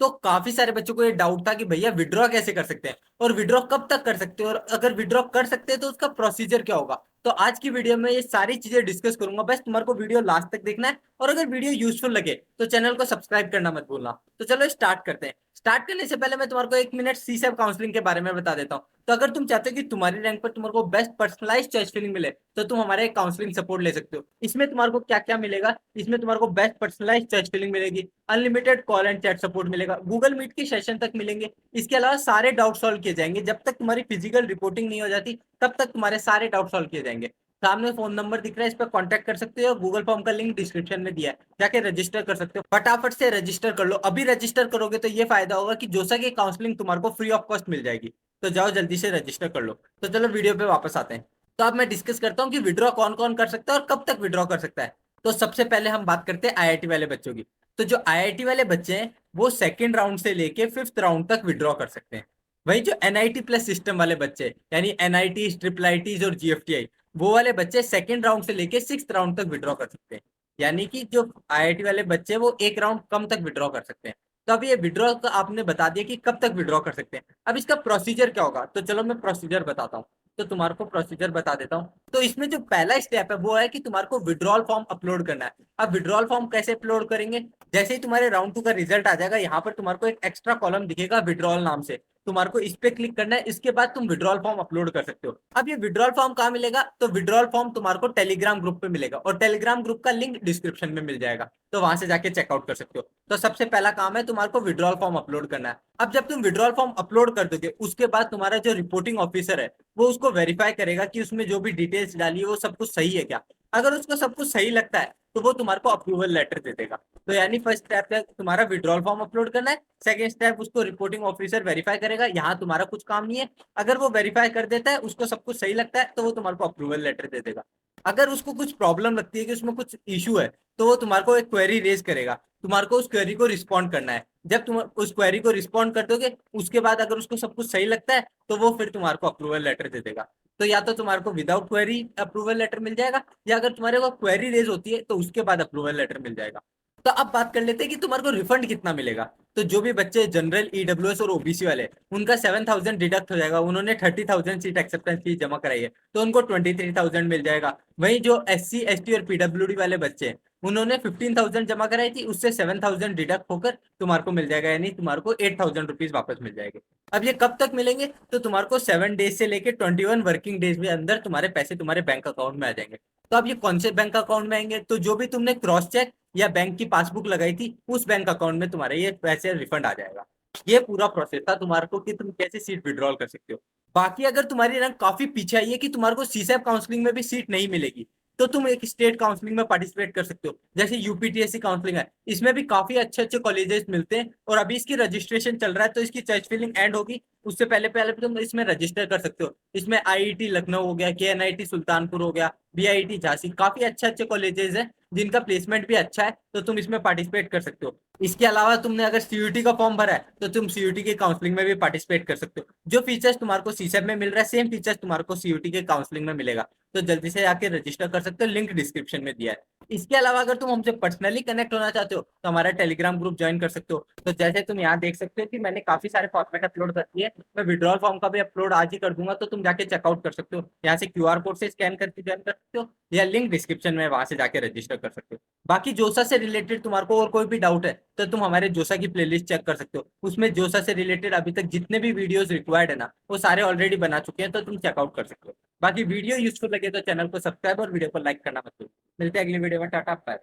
तो काफी सारे बच्चों को ये डाउट था कि भैया विड्रॉ कैसे कर सकते हैं और विड्रॉ कब तक कर सकते हैं, और अगर विड्रॉ कर सकते हैं तो उसका प्रोसीजर क्या होगा। तो आज की वीडियो में ये सारी चीजें डिस्कस करूंगा, बस तुम्हारे को वीडियो लास्ट तक देखना है। और अगर वीडियो यूजफुल लगे तो चैनल को सब्सक्राइब करना मत भूलना। तो चलो स्टार्ट करते हैं। स्टार्ट करने से पहले मैं तुम्हारे को 1 मिनट सीसैप काउंसलिंग के बारे में बता देता हूँ। तो अगर तुम चाहते हो कि तुम्हारी रैंक पर तुम्हारे को बेस्ट पर्सनलाइज चॉइस फिलिंग मिले तो तुम हमारे काउंसलिंग सपोर्ट ले सकते हो। इसमें तुम्हारे को क्या क्या मिलेगा, इसमें तुम्हारे को बेस्ट पर्सनलाइज चॉइस फिलिंग मिलेगी, unlimited call and chat support मिलेगा, गूगल मीट की सेशन तक मिलेंगे। इसके अलावा सारे डाउट सॉल्व किए जाएंगे, जब तक तुम्हारी फिजिकल रिपोर्टिंग नहीं हो जाती तब तक तुम्हारे सारे डाउट सॉल्व किए जाएंगे। सामने फोन नंबर दिख रहा है, इस पर कांटेक्ट कर सकते हो। गूगल फॉर्म का लिंक डिस्क्रिप्शन में दिया है, जाके रजिस्टर कर सकते हो। फटाफट से रजिस्टर कर लो, अभी रजिस्टर करोगे तो ये फायदा होगा कि जोसा की काउंसलिंग तुम्हारे को फ्री ऑफ कॉस्ट मिल जाएगी। तो जाओ जल्दी से रजिस्टर कर लो। तो चलो वीडियो पे वापस आते हैं। तो अब मैं डिस्कस करता हूँ कि विड्रॉ कौन कौन कर सकता है और कब तक विड्रॉ कर सकता है। तो सबसे पहले हम बात करते हैं आईआईटी वाले बच्चों की। तो जो आईआईटी वाले बच्चे हैं वो सेकेंड राउंड से लेके फिफ्थ राउंड तक विड्रॉ कर सकते हैं। वही जो एनआईटी प्लस सिस्टम वाले बच्चे यानी एनआईटी, ट्रिपल आईटीज और जीएफटीआई, वो वाले बच्चे सेकेंड राउंड से लेके सिक्स राउंड तक विड्रॉ कर सकते हैं। यानी कि जो आईआईटी वाले बच्चे वो एक राउंड कम तक विड्रॉ कर सकते हैं। तो अब ये विड्रॉ का आपने बता दिया कि कब तक विड्रॉ कर सकते हैं। अब इसका प्रोसीजर क्या होगा, तो चलो मैं प्रोसीजर बताता हूँ। तो तुम्हारे को प्रोसीजर बता देता हूँ। तो इसमें जो पहला स्टेप है वो है कि तुम्हारे को विड्रॉल फॉर्म अपलोड करना है। अब विड्रॉल फॉर्म कैसे अपलोड करेंगे, जैसे ही तुम्हारे राउंड 2 का रिजल्ट आ जाएगा, यहाँ पर तुम्हारे को एक एक्स्ट्रा कॉलम दिखेगा विड्रॉल नाम से। तुम्हारे को इस पे क्लिक करना है, इसके बाद तुम विड्रॉल फॉर्म अपलोड कर सकते हो। अब ये विड्रॉल फॉर्म कहाँ मिलेगा, तो विड्रॉल फॉर्म तुम्हारे को टेलीग्राम ग्रुप पे मिलेगा, और टेलीग्राम ग्रुप का लिंक डिस्क्रिप्शन में मिल जाएगा, तो वहां से जाके चेकआउट कर सकते हो। तो सबसे पहला काम है तुम्हारे को विड्रॉल फॉर्म अपलोड करना है। अब जब तुम विड्रॉल फॉर्म अपलोड कर दोगे उसके बाद तुम्हारा जो रिपोर्टिंग ऑफिसर है वो उसको वेरीफाई करेगा कि उसमें जो भी डिटेल्स डाली है वो सब कुछ सही है क्या। अगर उसको सब कुछ सही लगता है तो वो तुम्हारे को अप्रूवल लेटर दे देगा। तो यानी फर्स्ट स्टेप है तुम्हारा विड्रॉल फॉर्म अपलोड करना है। सेकंड स्टेप उसको रिपोर्टिंग ऑफिसर वेरीफाई करेगा, यहाँ तुम्हारा कुछ काम नहीं है। अगर वो वेरीफाई कर देता है, उसको सब कुछ सही लगता है, तो वो तुम्हारे को अप्रूवल लेटर दे देगा। अगर उसको कुछ प्रॉब्लम लगती है कि उसमें कुछ इशू है तो वो तुम्हारे को एक क्वेरी रेज करेगा। तुम्हारे को उस क्वेरी को रिस्पॉन्ड करना है। जब तुम उस क्वेरी को रिस्पॉन्ड कर दोगे उसके बाद अगर उसको सब कुछ सही लगता है तो वो फिर तुम्हारे को अप्रूवल लेटर दे देगा। तो या तो तुम्हारे को विदाउट क्वेरी अप्रूवल लेटर मिल जाएगा, या अगर तुम्हारे को क्वेरी रेज होती है तो उसके बाद अप्रूवल लेटर मिल जाएगा। तो अब बात कर लेते हैं कि तुम्हारे को रिफंड कितना मिलेगा। तो जो भी बच्चे जनरल, ईडब्ल्यूएस और ओबीसी वाले, उनका 7,000 डिडक्ट हो जाएगा। उन्होंने 30,000 सीट एक्सेप्टेंस फीस जमा कराई है तो उनको 23,000 मिल जाएगा। वहीं जो एससी, एसटी और पीडब्ल्यूडी वाले बच्चे हैं, उन्होंने 15,000 जमा कराई थी, उससे 7,000 डिडक्ट होकर तुम्हारे को मिल जाएगा, यानी तुम्हारे को 8,000 रुपीज वापस मिल जाएंगे। अब ये कब तक मिलेंगे, तो तुम्हारे को 7 डेज से लेके 21 वर्किंग डेज में अंदर तुम्हारे पैसे तुम्हारे बैंक अकाउंट में आ जाएंगे। तो अब ये कौन से बैंक अकाउंट में आएंगे, तो जो भी तुमने क्रॉस चेक या बैंक की पासबुक लगाई थी उस बैंक अकाउंट में तुम्हारे ये पैसे रिफंड आ जाएगा। ये पूरा प्रोसेस था तुम्हारे को कि तुम कैसे सीट विड्रॉल कर सकते हो। बाकी अगर तुम्हारी रैंक काफी पीछे आई है कि तुम्हारे को सीसैप काउंसलिंग में भी सीट नहीं मिलेगी, तो तुम एक स्टेट काउंसलिंग में पार्टिसिपेट कर सकते हो, जैसे यूपीटीएससी काउंसलिंग है। इसमें भी काफी अच्छे अच्छे कॉलेजेस मिलते हैं, और अभी इसकी रजिस्ट्रेशन चल रहा है, तो इसकी चॉइस फिलिंग एंड होगी उससे पहले पहले तुम इसमें रजिस्टर कर सकते हो। इसमें आईआईटी लखनऊ हो गया, केएनआईटी सुल्तानपुर हो गया, बीआईटी झांसी, काफी अच्छे अच्छे कॉलेजेस हैं जिनका प्लेसमेंट भी अच्छा है, तो तुम इसमें पार्टिसिपेट कर सकते हो। इसके अलावा तुमने अगर सीयूटी का फॉर्म भरा है तो तुम सीयूटी के काउंसलिंग में भी पार्टिसिपेट कर सकते हो। जो फीचर्स तुम्हारे को सीसैप में मिल रहा है सेम फीचर्स तुम्हारे को सीयूटी के काउंसलिंग में मिलेगा। तो जल्दी से आके रजिस्टर कर सकते हो, लिंक डिस्क्रिप्शन में दिया है। इसके अलावा अगर तुम हमसे पर्सनली कनेक्ट होना चाहते हो तो हमारा टेलीग्राम ग्रुप ज्वाइन कर सकते हो। तो जैसे तुम यहाँ देख सकते हो कि मैंने काफी सारे फॉर्मेट अपलोड कर दिए, मैं विड्रॉल फॉर्म का भी अपलोड आज ही कर दूंगा, तो तुम जाके चेकआउट कर सकते हो। यहाँ से क्यूआर कोड से स्कैन करके ज्वाइन कर सकते हो, या लिंक डिस्क्रिप्शन में वहां से जाके रजिस्टर कर सकते हो। बाकी जोसा से रिलेटेड तुम्हारे को और कोई भी डाउट है तो तुम हमारे जोसा की प्लेलिस्ट चेक कर सकते हो। उसमें जोसा से रिलेटेड अभी तक जितने भी वीडियोस रिक्वायर्ड है ना, वो सारे ऑलरेडी बना चुके हैं, तो तुम चेकआउट कर सकते हो। बाकी वीडियो यूजफुल लगे तो चैनल को सब्सक्राइब और वीडियो को लाइक करना मत भूलो। मिलते हैं अगली वीडियो में, टाटा बाय।